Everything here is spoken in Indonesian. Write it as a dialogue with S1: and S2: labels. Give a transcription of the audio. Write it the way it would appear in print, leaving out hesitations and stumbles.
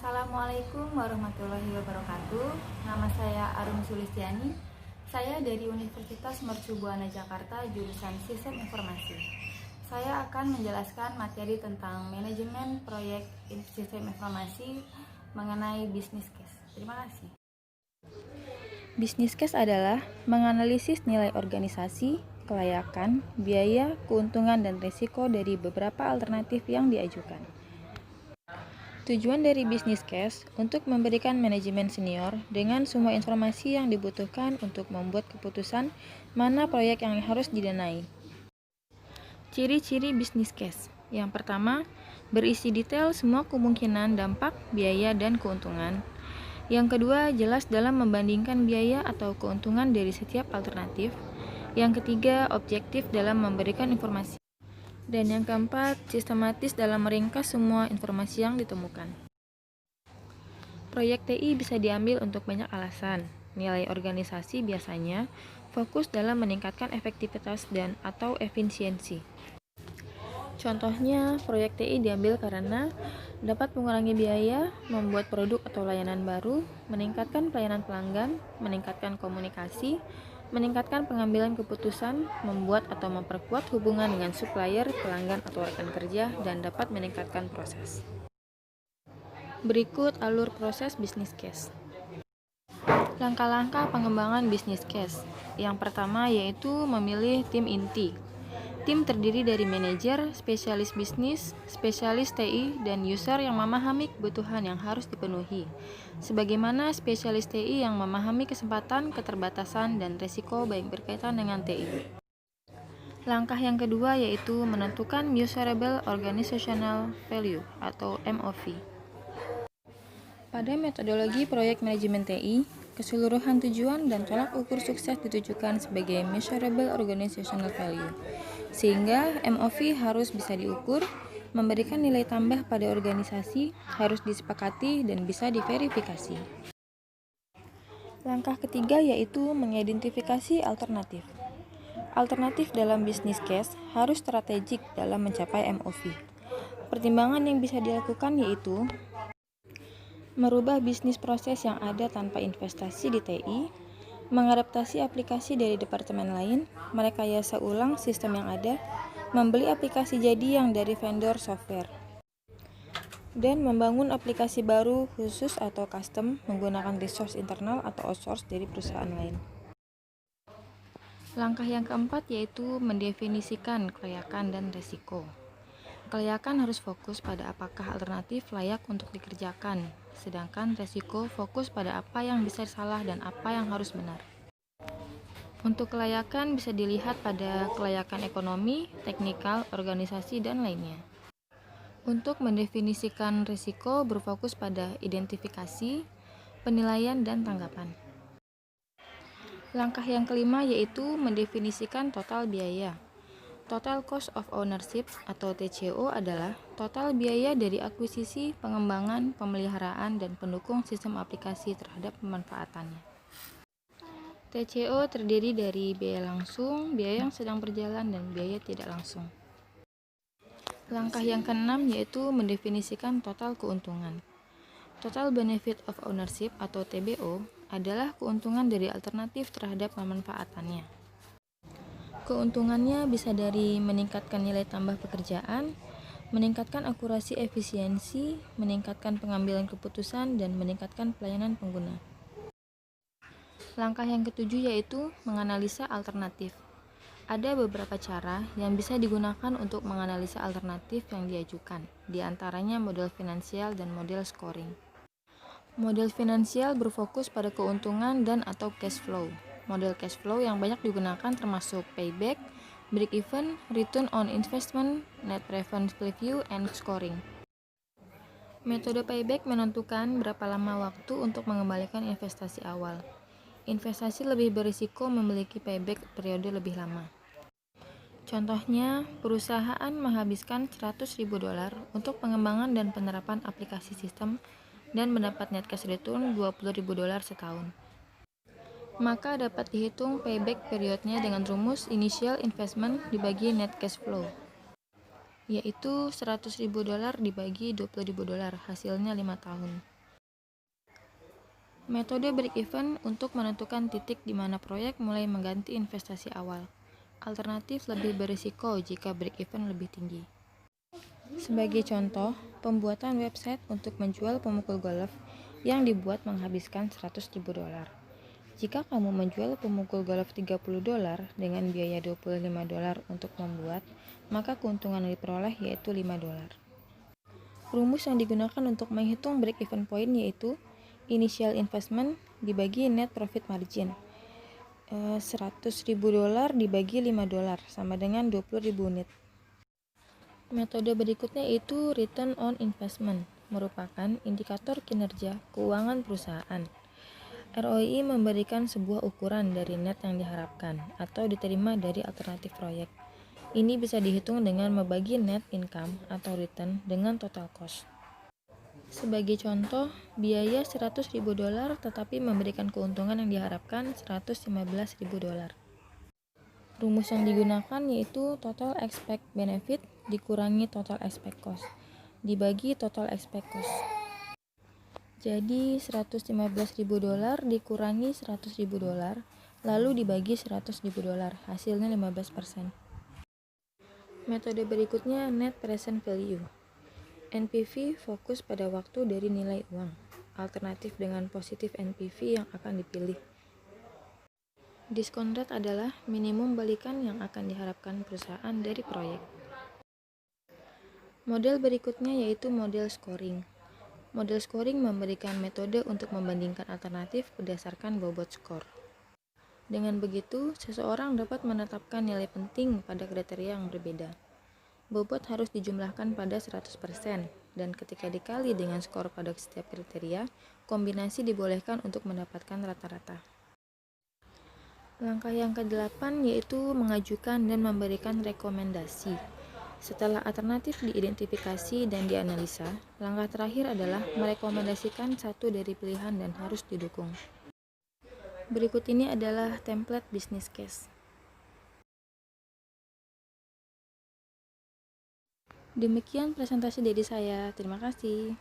S1: Assalamualaikum warahmatullahi wabarakatuh. Nama saya Arum Sulistiani. Saya dari Universitas Mercu Buana Jakarta, jurusan Sistem Informasi. Saya akan menjelaskan materi tentang manajemen proyek sistem informasi mengenai business case. Terima kasih. Business case adalah menganalisis nilai organisasi, kelayakan, biaya, keuntungan, dan risiko dari beberapa alternatif yang diajukan. Tujuan dari business case untuk memberikan manajemen senior dengan semua informasi yang dibutuhkan untuk membuat keputusan mana proyek yang harus didanai. Ciri-ciri business case. Yang pertama, berisi detail semua kemungkinan dampak, biaya, dan keuntungan. Yang kedua, jelas dalam membandingkan biaya atau keuntungan dari setiap alternatif. Yang ketiga, objektif dalam memberikan informasi. Dan yang keempat, sistematis dalam meringkas semua informasi yang ditemukan. Proyek TI bisa diambil untuk banyak alasan. Nilai organisasi biasanya fokus dalam meningkatkan efektivitas dan atau efisiensi. Contohnya, proyek TI diambil karena dapat mengurangi biaya, membuat produk atau layanan baru, meningkatkan pelayanan pelanggan, meningkatkan komunikasi, meningkatkan pengambilan keputusan, membuat atau memperkuat hubungan dengan supplier, pelanggan atau rekan kerja, dan dapat meningkatkan proses. Berikut alur proses business case. Langkah-langkah pengembangan business case. Yang pertama yaitu memilih tim inti. Tim terdiri dari manajer, spesialis bisnis, spesialis TI, dan user yang memahami kebutuhan yang harus dipenuhi. Sebagaimana spesialis TI yang memahami kesempatan, keterbatasan, dan risiko baik berkaitan dengan TI. Langkah yang kedua yaitu menentukan Measurable Organizational Value atau MOV. Pada metodologi proyek manajemen TI, keseluruhan tujuan dan tolak ukur sukses ditujukan sebagai Measurable Organizational Value. Sehingga MOV harus bisa diukur, memberikan nilai tambah pada organisasi, harus disepakati, dan bisa diverifikasi. Langkah ketiga yaitu mengidentifikasi alternatif. Alternatif dalam business case harus strategik dalam mencapai MOV. Pertimbangan yang bisa dilakukan yaitu merubah bisnis proses yang ada tanpa investasi di TI, mengadaptasi aplikasi dari departemen lain, merekayasa ulang sistem yang ada, membeli aplikasi jadi yang dari vendor software, dan membangun aplikasi baru khusus atau custom menggunakan resource internal atau outsource dari perusahaan lain. Langkah yang keempat yaitu mendefinisikan kelayakan dan risiko. Kelayakan harus fokus pada apakah alternatif layak untuk dikerjakan, sedangkan risiko fokus pada apa yang bisa salah dan apa yang harus benar. Untuk kelayakan bisa dilihat pada kelayakan ekonomi, teknikal, organisasi, dan lainnya. Untuk mendefinisikan risiko berfokus pada identifikasi, penilaian, dan tanggapan. Langkah yang kelima yaitu mendefinisikan total biaya. Total Cost of Ownership atau TCO adalah total biaya dari akuisisi, pengembangan, pemeliharaan, dan pendukung sistem aplikasi terhadap pemanfaatannya. TCO terdiri dari biaya langsung, biaya yang sedang berjalan, dan biaya tidak langsung. Langkah yang keenam yaitu mendefinisikan total keuntungan. Total Benefit of Ownership atau TBO adalah keuntungan dari alternatif terhadap pemanfaatannya. Keuntungannya bisa dari meningkatkan nilai tambah pekerjaan, meningkatkan akurasi efisiensi, meningkatkan pengambilan keputusan, dan meningkatkan pelayanan pengguna. Langkah yang ketujuh yaitu menganalisa alternatif. Ada beberapa cara yang bisa digunakan untuk menganalisa alternatif yang diajukan, di antaranya model finansial dan model scoring. Model finansial berfokus pada keuntungan dan atau cash flow. Model cash flow yang banyak digunakan termasuk payback, break-even, return on investment, net present value, and scoring. Metode payback menentukan berapa lama waktu untuk mengembalikan investasi awal. Investasi lebih berisiko memiliki payback periode lebih lama. Contohnya, perusahaan menghabiskan $100.000 untuk pengembangan dan penerapan aplikasi sistem dan mendapat net cash return $20.000 setahun. Maka dapat dihitung payback periodnya dengan rumus initial investment dibagi net cash flow, yaitu $100.000 dibagi $20.000, hasilnya 5 tahun. Metode break-even untuk menentukan titik di mana proyek mulai mengganti investasi awal. Alternatif lebih berisiko jika break-even lebih tinggi. Sebagai contoh, pembuatan website untuk menjual pemukul golf yang dibuat menghabiskan $100.000. Jika kamu menjual pemukul golf $30 dengan biaya $25 untuk membuat, maka keuntungan yang diperoleh yaitu $5. Rumus yang digunakan untuk menghitung break-even point yaitu initial investment dibagi net profit margin. $100.000 dibagi $5 sama dengan 20.000 unit. Metode berikutnya yaitu return on investment, merupakan indikator kinerja keuangan perusahaan. ROI memberikan sebuah ukuran dari net yang diharapkan atau diterima dari alternatif proyek. Ini bisa dihitung dengan membagi net income atau return dengan total cost. Sebagai contoh, biaya $100.000 tetapi memberikan keuntungan yang diharapkan $115.000. Rumus yang digunakan yaitu total expect benefit dikurangi total expect cost dibagi total expect cost. Jadi $115.000 dikurangi $100.000 lalu dibagi $100.000, hasilnya 15%. Metode berikutnya net present value. NPV fokus pada waktu dari nilai uang, alternatif dengan positif NPV yang akan dipilih. Discount rate adalah minimum balikan yang akan diharapkan perusahaan dari proyek. Model berikutnya yaitu model scoring. Model scoring memberikan metode untuk membandingkan alternatif berdasarkan bobot skor. Dengan begitu, seseorang dapat menetapkan nilai penting pada kriteria yang berbeda. Bobot harus dijumlahkan pada 100%, dan ketika dikali dengan skor pada setiap kriteria, kombinasi dibolehkan untuk mendapatkan rata-rata. Langkah yang ke-8 yaitu mengajukan dan memberikan rekomendasi. Setelah alternatif diidentifikasi dan dianalisa, langkah terakhir adalah merekomendasikan satu dari pilihan dan harus didukung. Berikut ini adalah template business case. Demikian presentasi dari saya. Terima kasih.